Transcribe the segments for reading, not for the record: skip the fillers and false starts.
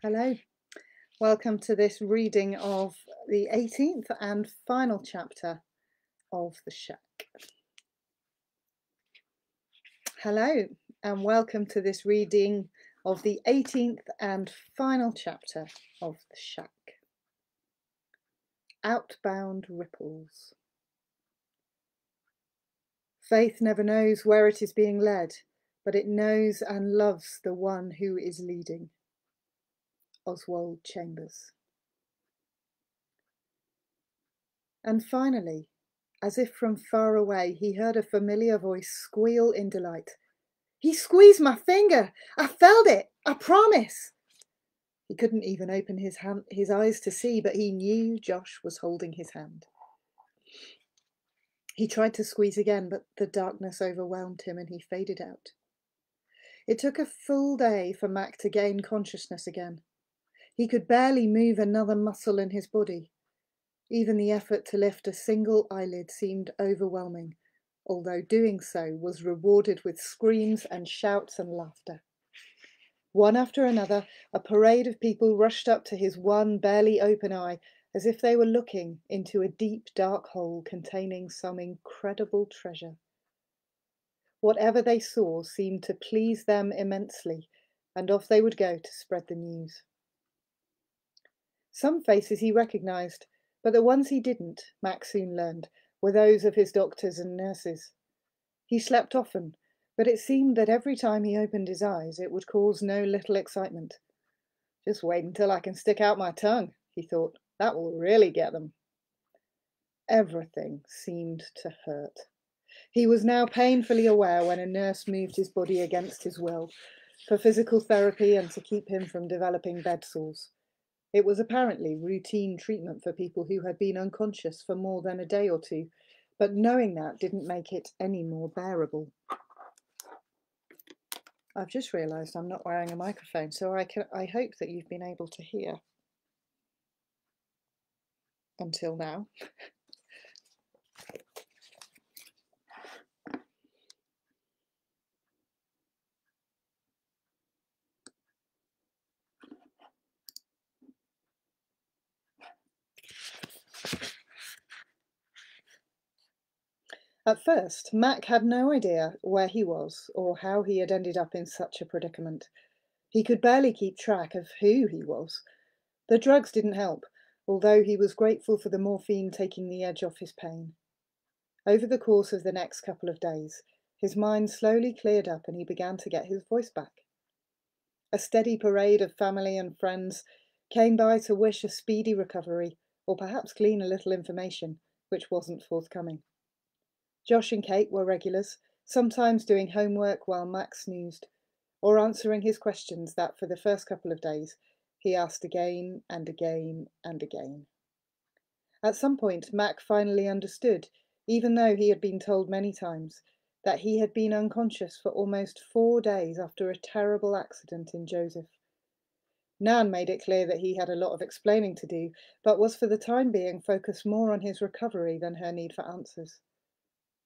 Hello, welcome to this reading of the 18th and final chapter of The Shack. Hello, and welcome to this reading of the 18th and final chapter of The Shack. Outbound Ripples. Faith never knows where it is being led, but it knows and loves the one who is leading. Oswald Chambers. And finally, as if from far away, he heard a familiar voice squeal in delight. "He squeezed my finger! I felt it! I promise!" He couldn't even open his eyes to see, but he knew Josh was holding his hand. He tried to squeeze again, but the darkness overwhelmed him and he faded out. It took a full day for Mac to gain consciousness again. He could barely move another muscle in his body. Even the effort to lift a single eyelid seemed overwhelming, although doing so was rewarded with screams and shouts and laughter. One after another, a parade of people rushed up to his one barely open eye, as if they were looking into a deep, dark hole containing some incredible treasure. Whatever they saw seemed to please them immensely, and off they would go to spread the news. Some faces he recognized, but the ones he didn't, Mac soon learned, were those of his doctors and nurses. He slept often, but it seemed that every time he opened his eyes, it would cause no little excitement. "Just wait until I can stick out my tongue," he thought. "That will really get them." Everything seemed to hurt. He was now painfully aware when a nurse moved his body against his will, for physical therapy and to keep him from developing bed sores. It was apparently routine treatment for people who had been unconscious for more than a day or two, but knowing that didn't make it any more bearable. I've just realised I'm not wearing a microphone, so I hope that you've been able to hear until now. At first, Mac had no idea where he was or how he had ended up in such a predicament. He could barely keep track of who he was. The drugs didn't help, although he was grateful for the morphine taking the edge off his pain. Over the course of the next couple of days, his mind slowly cleared up and he began to get his voice back. A steady parade of family and friends came by to wish a speedy recovery, or perhaps glean a little information, which wasn't forthcoming. Josh and Kate were regulars, sometimes doing homework while Mac snoozed, or answering his questions that for the first couple of days he asked again and again and again. At some point, Mac finally understood, even though he had been told many times, that he had been unconscious for almost 4 days after a terrible accident in Joseph. Nan made it clear that he had a lot of explaining to do, but was for the time being focused more on his recovery than her need for answers.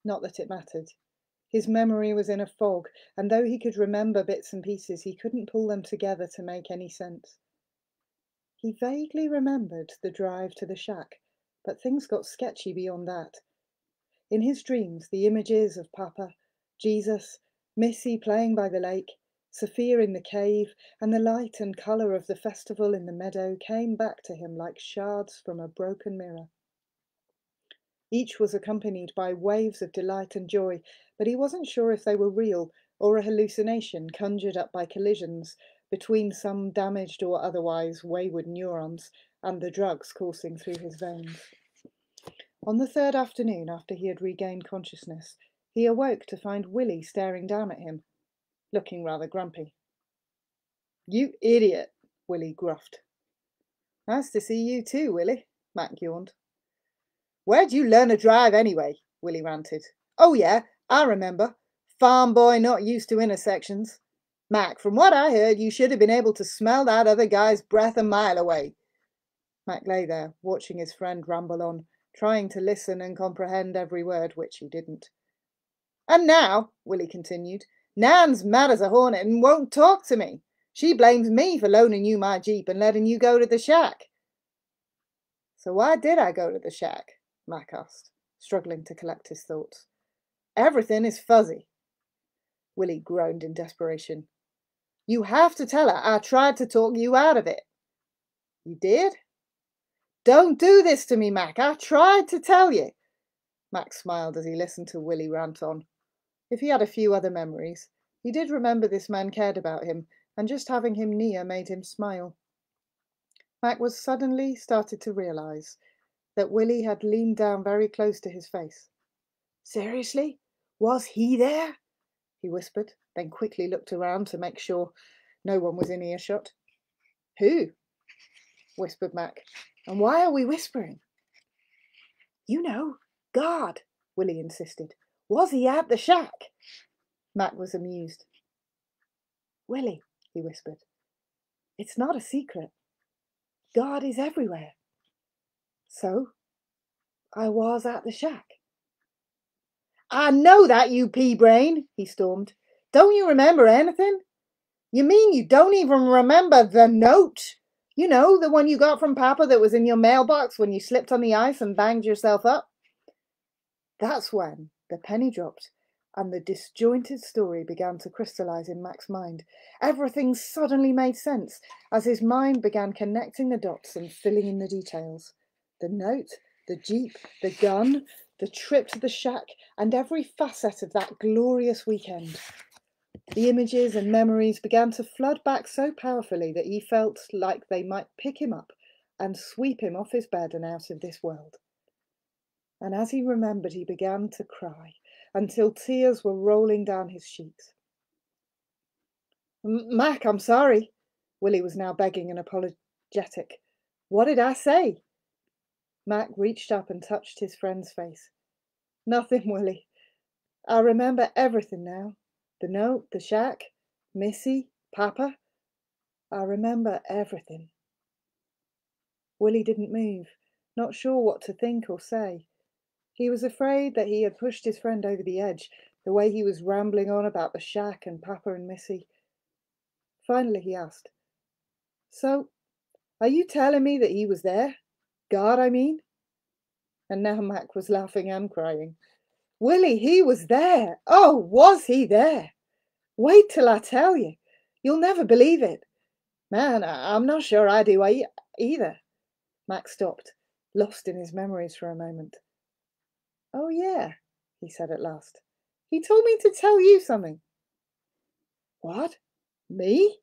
Not that it mattered. His memory was in a fog, and though he could remember bits and pieces, he couldn't pull them together to make any sense. He vaguely remembered the drive to the shack, but things got sketchy beyond that. In his dreams, the images of Papa, Jesus, Missy playing by the lake, Sophia in the cave, and the light and colour of the festival in the meadow came back to him like shards from a broken mirror. Each was accompanied by waves of delight and joy, but he wasn't sure if they were real or a hallucination conjured up by collisions between some damaged or otherwise wayward neurons and the drugs coursing through his veins. On the third afternoon after he had regained consciousness, he awoke to find Willie staring down at him, looking rather grumpy. "You idiot," Willie gruffed. "Nice to see you too, Willie," Mac yawned. "Where'd you learn to drive anyway?" Willie ranted. "Oh yeah, I remember. Farm boy not used to intersections. Mac, from what I heard, you should have been able to smell that other guy's breath a mile away." Mac lay there, watching his friend ramble on, trying to listen and comprehend every word, which he didn't. "And now," Willie continued, "Nan's mad as a hornet and won't talk to me. She blames me for loaning you my Jeep and letting you go to the shack. So why did I go to the shack? Mac asked, struggling to collect his thoughts. Everything is fuzzy. Willie groaned in desperation. You have to tell her I tried to talk you out of it. You did? Don't do this to me, Mac. I tried to tell you. Mac smiled as he listened to Willie rant on. If he had a few other memories, he did remember this man cared about him, and just having him near made him smile. Mac was suddenly started to realise that Willie had leaned down very close to his face. Seriously? Was he there? He whispered, then quickly looked around to make sure no one was in earshot. Who? Whispered Mac. And why are we whispering? You know, God, Willie insisted. Was he at the shack? Mac was amused. Willie, he whispered, it's not a secret. God is everywhere. So, I was at the shack. I know that, you pea-brain, he stormed. Don't you remember anything? You mean you don't even remember the note? You know, the one you got from Papa that was in your mailbox when you slipped on the ice and banged yourself up? That's when the penny dropped and the disjointed story began to crystallize in Mac's mind. Everything suddenly made sense as his mind began connecting the dots and filling in the details. The note, the Jeep, the gun, the trip to the shack, and every facet of that glorious weekend. The images and memories began to flood back so powerfully that he felt like they might pick him up and sweep him off his bed and out of this world. And as he remembered, he began to cry until tears were rolling down his cheeks. Mac, I'm sorry. Willie was now begging and apologetic. What did I say? Mac reached up and touched his friend's face. Nothing, Willie. I remember everything now. The note, the shack, Missy, Papa. I remember everything. Willie didn't move, not sure what to think or say. He was afraid that he had pushed his friend over the edge, the way he was rambling on about the shack and Papa and Missy. Finally he asked, So, are you telling me that he was there? God, I mean? And now Mac was laughing and crying. Willie, he was there. Oh, was he there? Wait till I tell you. You'll never believe it. Man, I'm not sure I do either. Mac stopped, lost in his memories for a moment. Oh, yeah, he said at last. He told me to tell you something. What? Me?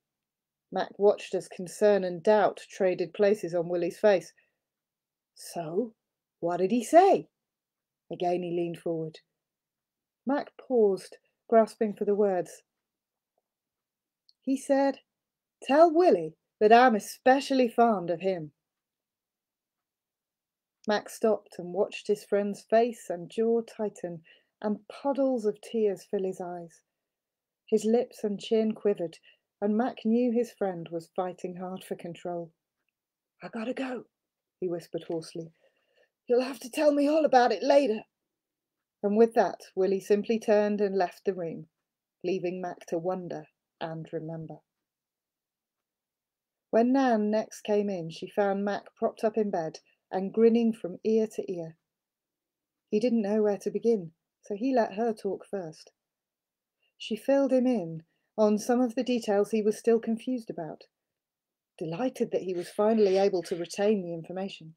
Mac watched as concern and doubt traded places on Willie's face. So, what did he say? Again he leaned forward. Mac paused, grasping for the words. He said, Tell Willie that I'm especially fond of him. Mac stopped and watched his friend's face and jaw tighten and puddles of tears fill his eyes. His lips and chin quivered, and Mac knew his friend was fighting hard for control. I gotta go, he whispered hoarsely. You'll have to tell me all about it later. And with that, Willie simply turned and left the room, leaving Mac to wonder and remember. When Nan next came in, she found Mac propped up in bed and grinning from ear to ear. He didn't know where to begin, so he let her talk first. She filled him in on some of the details he was still confused about, delighted that he was finally able to retain the information.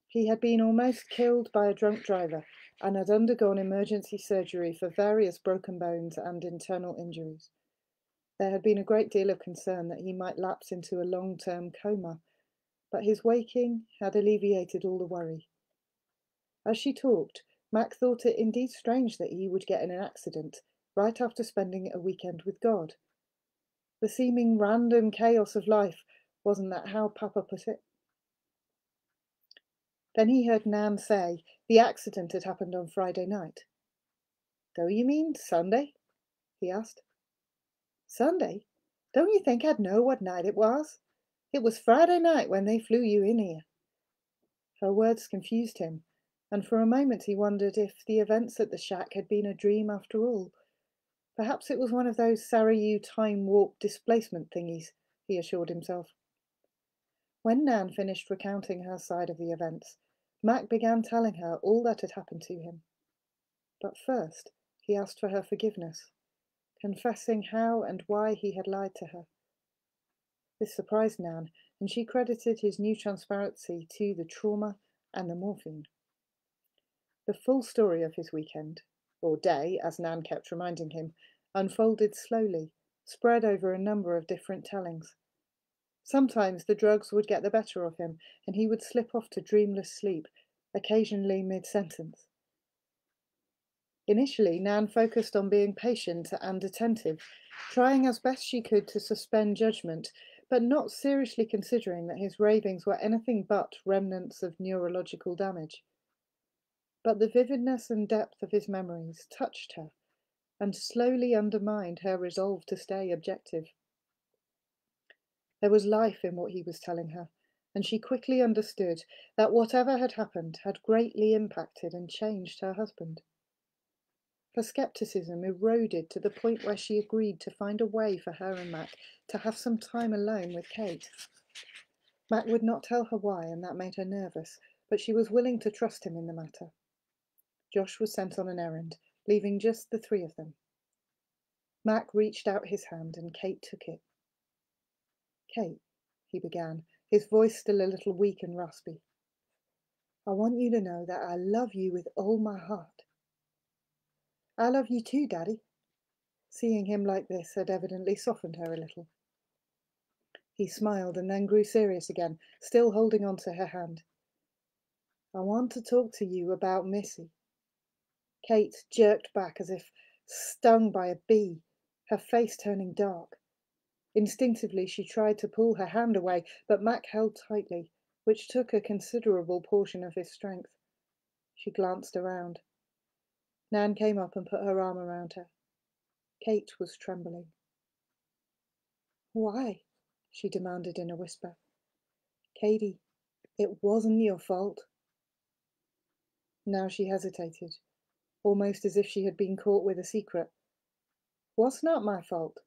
He had been almost killed by a drunk driver and had undergone emergency surgery for various broken bones and internal injuries. There had been a great deal of concern that he might lapse into a long-term coma, but his waking had alleviated all the worry. As she talked, Mac thought it indeed strange that he would get in an accident right after spending a weekend with God. The seeming random chaos of life, wasn't that how Papa put it? Then he heard Nan say the accident had happened on Friday night. Don't you mean Sunday? He asked. Sunday? Don't you think I'd know what night it was? It was Friday night when they flew you in here. Her words confused him, and for a moment he wondered if the events at the shack had been a dream after all. Perhaps it was one of those Sarayu time warp displacement thingies, he assured himself. When Nan finished recounting her side of the events, Mac began telling her all that had happened to him. But first, he asked for her forgiveness, confessing how and why he had lied to her. This surprised Nan, and she credited his new transparency to the trauma and the morphine. The full story of his weekend, or day, as Nan kept reminding him, unfolded slowly, spread over a number of different tellings. Sometimes the drugs would get the better of him, and he would slip off to dreamless sleep, occasionally mid-sentence. Initially, Nan focused on being patient and attentive, trying as best she could to suspend judgment, but not seriously considering that his ravings were anything but remnants of neurological damage. But the vividness and depth of his memories touched her and slowly undermined her resolve to stay objective. There was life in what he was telling her, and she quickly understood that whatever had happened had greatly impacted and changed her husband. Her skepticism eroded to the point where she agreed to find a way for her and Mac to have some time alone with Kate. Mac would not tell her why, and that made her nervous, but she was willing to trust him in the matter. Josh was sent on an errand, leaving just the three of them. Mac reached out his hand, and Kate took it. "Kate," he began, his voice still a little weak and raspy, "I want you to know that I love you with all my heart." "I love you too, Daddy." Seeing him like this had evidently softened her a little. He smiled and then grew serious again, still holding on to her hand. "I want to talk to you about Missy." Kate jerked back as if stung by a bee, her face turning dark. Instinctively she tried to pull her hand away, but Mac held tightly, which took a considerable portion of his strength. She glanced around. Nan came up and put her arm around her. Kate was trembling. "Why?" she demanded in a whisper. "Katie, it wasn't your fault." Now she hesitated, almost as if she had been caught with a secret. "What's not my fault?"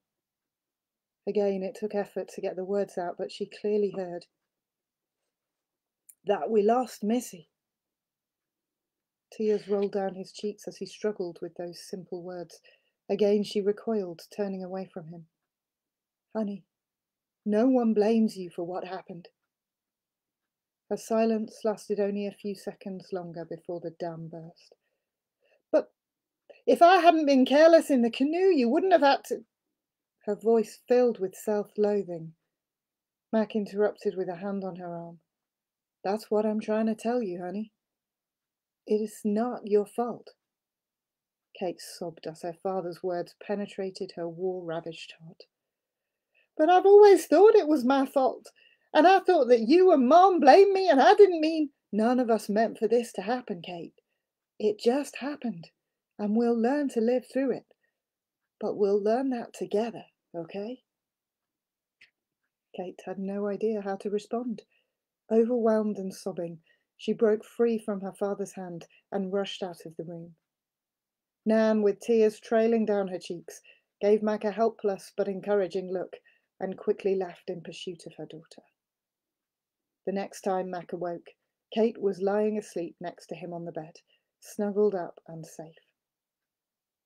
Again, it took effort to get the words out, but she clearly heard. "That we lost Missy." Tears rolled down his cheeks as he struggled with those simple words. Again she recoiled, turning away from him. "Honey, no one blames you for what happened." Her silence lasted only a few seconds longer before the dam burst. "But if I hadn't been careless in the canoe, you wouldn't have had to—" Her voice filled with self-loathing. Mac interrupted with a hand on her arm. "That's what I'm trying to tell you, honey. It is not your fault." Kate sobbed as her father's words penetrated her war-ravaged heart. "But I've always thought it was my fault, and I thought that you and Mom blamed me, and I didn't mean—" "None of us meant for this to happen, Kate. It just happened, and we'll learn to live through it. But we'll learn that together, okay?" Kate had no idea how to respond. Overwhelmed and sobbing, she broke free from her father's hand and rushed out of the room. Nan, with tears trailing down her cheeks, gave Mac a helpless but encouraging look and quickly left in pursuit of her daughter. The next time Mac awoke, Kate was lying asleep next to him on the bed, snuggled up and safe.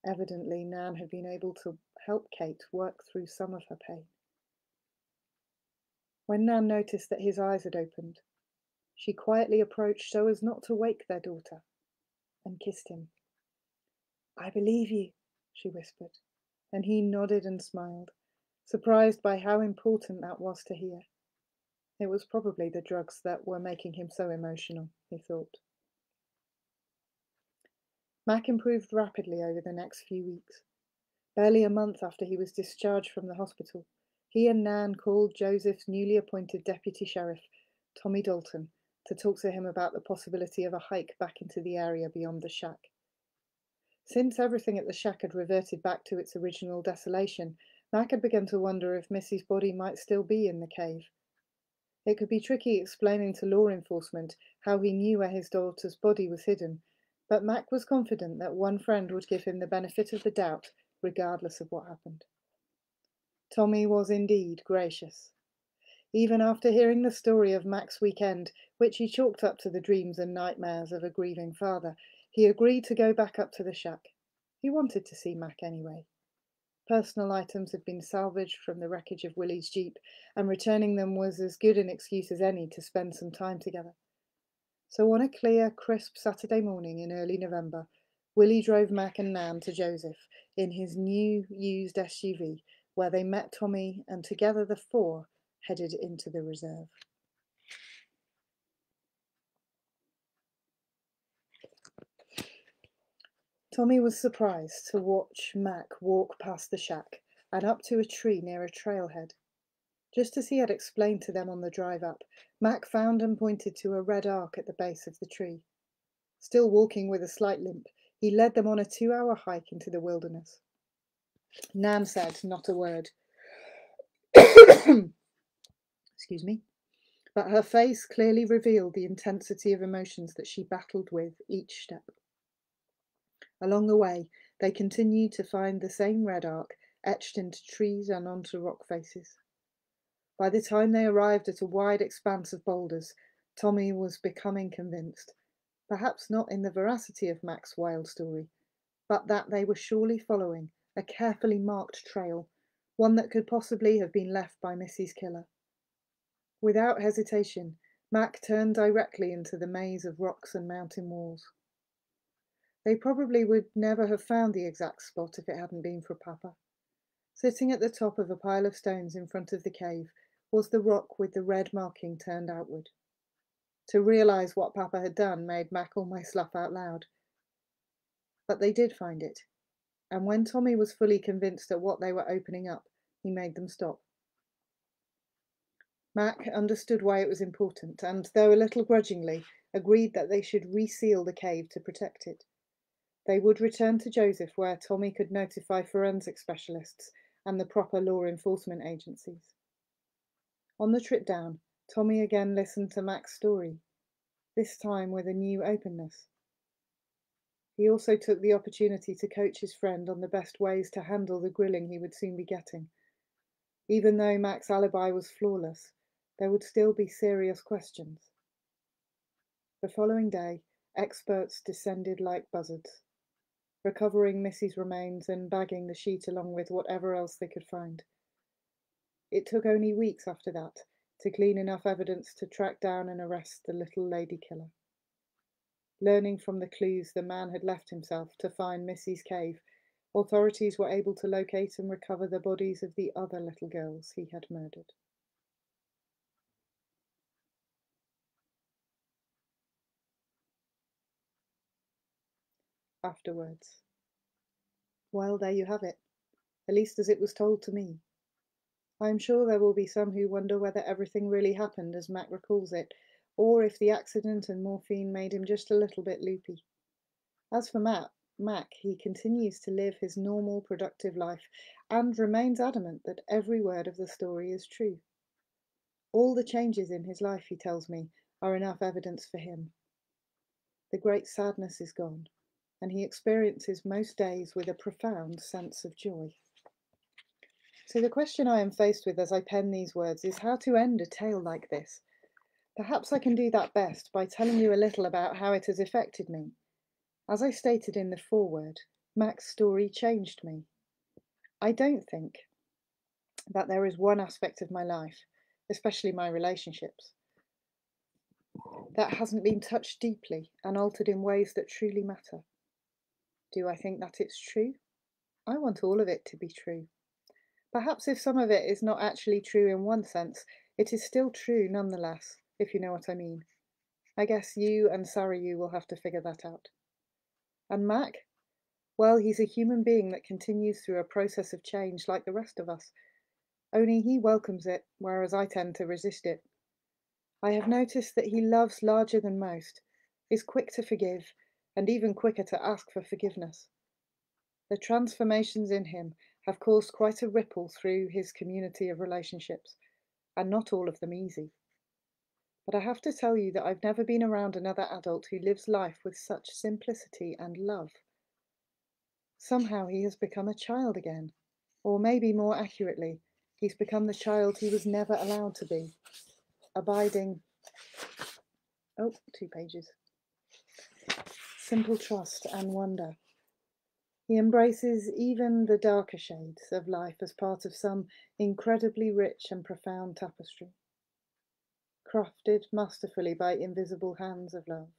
Evidently, Nan had been able to help Kate work through some of her pain. When Nan noticed that his eyes had opened, she quietly approached so as not to wake their daughter and kissed him. "I believe you," she whispered, and he nodded and smiled, surprised by how important that was to hear. It was probably the drugs that were making him so emotional, he thought. Mac improved rapidly over the next few weeks. Barely a month after he was discharged from the hospital, he and Nan called Joseph's newly appointed deputy sheriff, Tommy Dalton, to talk to him about the possibility of a hike back into the area beyond the shack. Since everything at the shack had reverted back to its original desolation, Mac had begun to wonder if Missy's body might still be in the cave. It could be tricky explaining to law enforcement how he knew where his daughter's body was hidden, but Mac was confident that one friend would give him the benefit of the doubt regardless of what happened. Tommy was indeed gracious. Even after hearing the story of Mac's weekend, which he chalked up to the dreams and nightmares of a grieving father, he agreed to go back up to the shack. He wanted to see Mac anyway. Personal items had been salvaged from the wreckage of Willie's Jeep, and returning them was as good an excuse as any to spend some time together. So on a clear, crisp Saturday morning in early November, Willie drove Mac and Nan to Joseph in his new used SUV, where they met Tommy, and together the four headed into the reserve. Tommy was surprised to watch Mac walk past the shack and up to a tree near a trailhead. Just as he had explained to them on the drive up, Mac found and pointed to a red arc at the base of the tree. Still walking with a slight limp, he led them on a 2-hour hike into the wilderness. Nan said not a word. Excuse me. But her face clearly revealed the intensity of emotions that she battled with each step. Along the way, they continued to find the same red arc etched into trees and onto rock faces. By the time they arrived at a wide expanse of boulders, Tommy was becoming convinced, perhaps not in the veracity of Mac's wild story, but that they were surely following a carefully marked trail, one that could possibly have been left by Missy's killer. Without hesitation, Mac turned directly into the maze of rocks and mountain walls. They probably would never have found the exact spot if it hadn't been for Papa. Sitting at the top of a pile of stones in front of the cave was the rock with the red marking turned outward. To realise what Papa had done made Mac almost laugh out loud. But they did find it, and when Tommy was fully convinced at what they were opening up, he made them stop. Mac understood why it was important, and, though a little grudgingly, agreed that they should reseal the cave to protect it. They would return to Joseph, where Tommy could notify forensic specialists and the proper law enforcement agencies. On the trip down, Tommy again listened to Mac's story, this time with a new openness. He also took the opportunity to coach his friend on the best ways to handle the grilling he would soon be getting. Even though Mac's alibi was flawless, there would still be serious questions. The following day, experts descended like buzzards, recovering Missy's remains and bagging the sheet along with whatever else they could find. It took only weeks after that to glean enough evidence to track down and arrest the little lady killer. Learning from the clues the man had left himself to find Missy's cave, authorities were able to locate and recover the bodies of the other little girls he had murdered. Afterwards. Well, there you have it, at least as it was told to me. I am sure there will be some who wonder whether everything really happened as Mac recalls it, or if the accident and morphine made him just a little bit loopy. As for Mac, he continues to live his normal, productive life and remains adamant that every word of the story is true. All the changes in his life, he tells me, are enough evidence for him. The great sadness is gone, and he experiences most days with a profound sense of joy. So the question I am faced with as I pen these words is how to end a tale like this. Perhaps I can do that best by telling you a little about how it has affected me. As I stated in the foreword, Mac's story changed me. I don't think that there is one aspect of my life, especially my relationships, that hasn't been touched deeply and altered in ways that truly matter. Do I think that it's true? I want all of it to be true. Perhaps if some of it is not actually true in one sense, it is still true nonetheless, if you know what I mean. I guess you and Sarayu will have to figure that out. And Mac? Well, he's a human being that continues through a process of change like the rest of us. Only he welcomes it, whereas I tend to resist it. I have noticed that he loves larger than most, is quick to forgive, and even quicker to ask for forgiveness. The transformations in him have caused quite a ripple through his community of relationships, and not all of them easy. But I have to tell you that I've never been around another adult who lives life with such simplicity and love. Somehow he has become a child again. Or maybe more accurately, he's become the child he was never allowed to be, abiding, 2 pages, simple trust and wonder. He embraces even the darker shades of life as part of some incredibly rich and profound tapestry, crafted masterfully by invisible hands of love.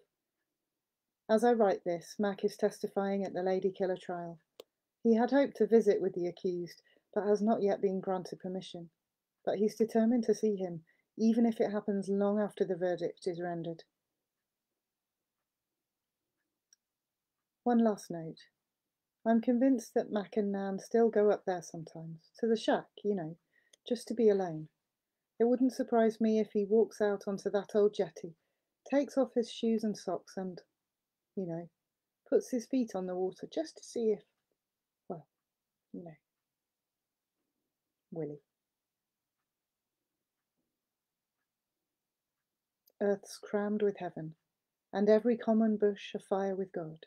As I write this, Mac is testifying at the Lady Killer trial. He had hoped to visit with the accused, but has not yet been granted permission. But he's determined to see him, even if it happens long after the verdict is rendered. One last note. I'm convinced that Mac and Nan still go up there sometimes, to the shack, just to be alone. It wouldn't surprise me if he walks out onto that old jetty, takes off his shoes and socks and, puts his feet on the water just to see if, well, Willie. Earth's crammed with heaven, and every common bush afire with God.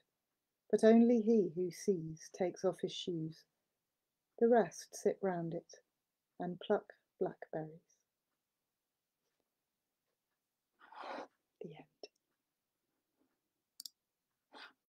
But only he who sees takes off his shoes. The rest sit round it and pluck blackberries.